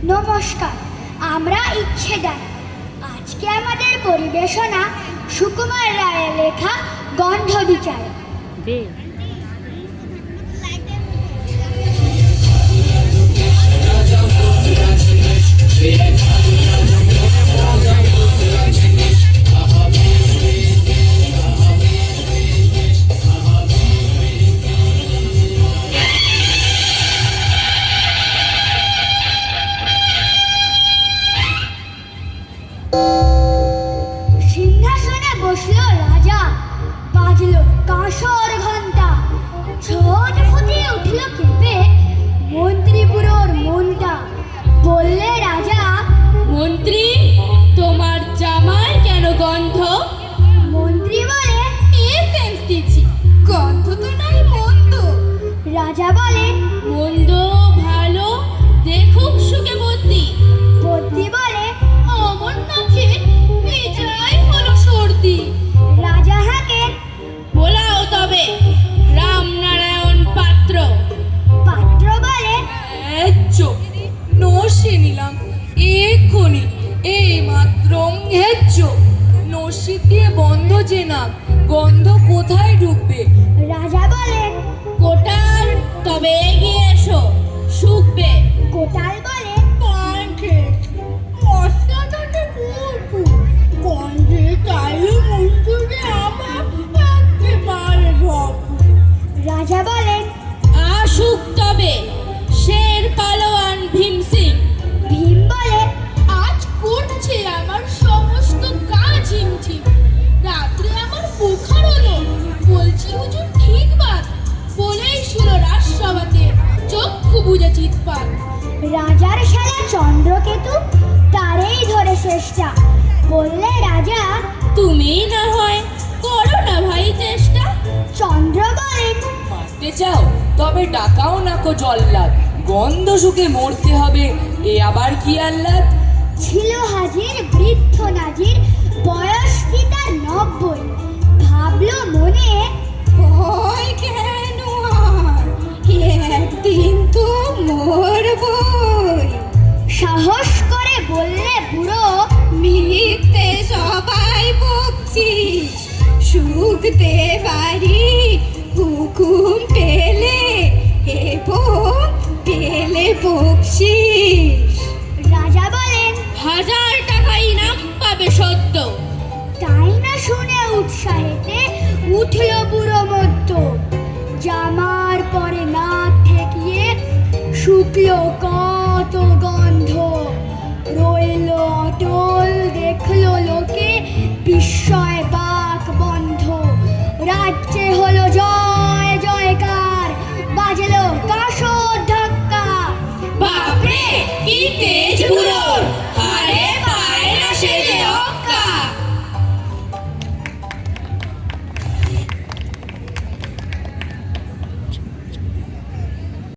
নমস্কার, আমরা ইচ্ছেদার। আজকে আমাদের পরিবেশনা সুকুমার রায়ের লেখা গন্ধ বিচার। সিংহাসনে বসলো রাজা, বাজলো কাঁসর ঘন্টা, ছোট ফুটিয়ে উঠল কেঁপে মন্ত্রীপুরোর মনটা। বললে রাজা, মন্ত্রী, তোমার জামায় কেন গন্ধ? মন্ত্রী বলে, এসেন্স দিচ্ছি, গন্ধ তো নাই মন্দ। রাজা বলেন, মন্দ ভালো দেখুক সুখে বদ্যি। বদ্যি বলে, অমর নাকে বেজায় হলো সর্দি। রাজা হাঁকেন, বলাও তবে রামনারায়ণ পাত্র। পাত্র বলে, নসে নিলাম এক্ষুনি, এই মাত্র নসি দিয়ে বন্ধ যে না, গন্ধ কোথায় ঢুকবে? রাজা বলেন, কোটাল, তবে এগিয়ে এসো, শুকবে। কোটাল বলে, রাজা বলেন, আসুক তবে শের পালোয়ান ভীম সিং। ভীম বলে, আজ করছে আমার সমস্ত কাজ হিমঝিম। রাত্রে আমার বুখার হলো, বলছি হুজুর ঠিকবার। বলেই ছিল রাজসভাতে চক্ষু বুঝে চিৎপাত। রাজার শালা চন্দ্রকেতু, তারেই ধরে শেষটা। বললে রাজা, তুমি না হয় করো না ভাই চেষ্টা। চন্দ্র বলেন, মারতে চাও তবে ডাকাও না কো জল্লাদ, গন্ধ শুকে মরতে হবে, এ আবার কি আহ্লাদ? ছিল হাজির বৃদ্ধ নাজির, বয়স কি তার 90। ভাবলো মনে, ভয় কেন আর, একদিন তো মরবই। সাহস করে বললে বুড়ো, মিথ্যে সবাই বকছিস, সুখ দে বাড়ি, হুকুম পেলে এবং পেলে বকছিস। রাজা বলেন, 1000 টাকা ইনাম পাবে সদ্য। তাই না শুনে উৎসাহেতে উঠল বুড়ো মধ্য। জামার পরে না ঠেকিয়ে শুকলো